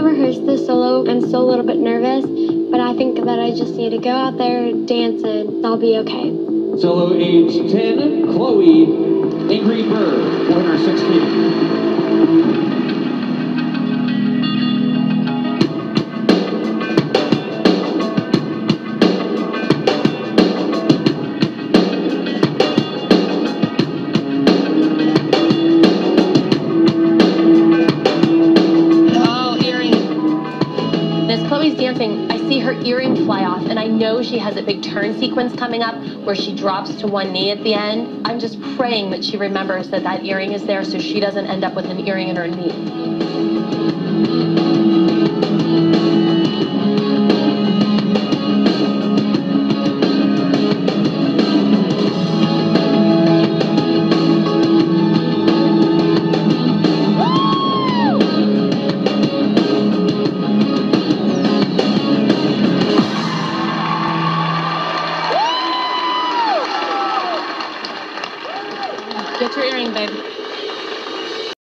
rehearsed the solo. I'm still a little bit nervous, but I think that I just need to go out there, dance, and I'll be okay. Solo age 10, Chloe, Angry Bird, 416. As Chloe's dancing, I see her earring fly off, and I know she has a big turn sequence coming up where she drops to one knee at the end. I'm just praying that she remembers that that earring is there so she doesn't end up with an earring in her knee. Get your earring, babe.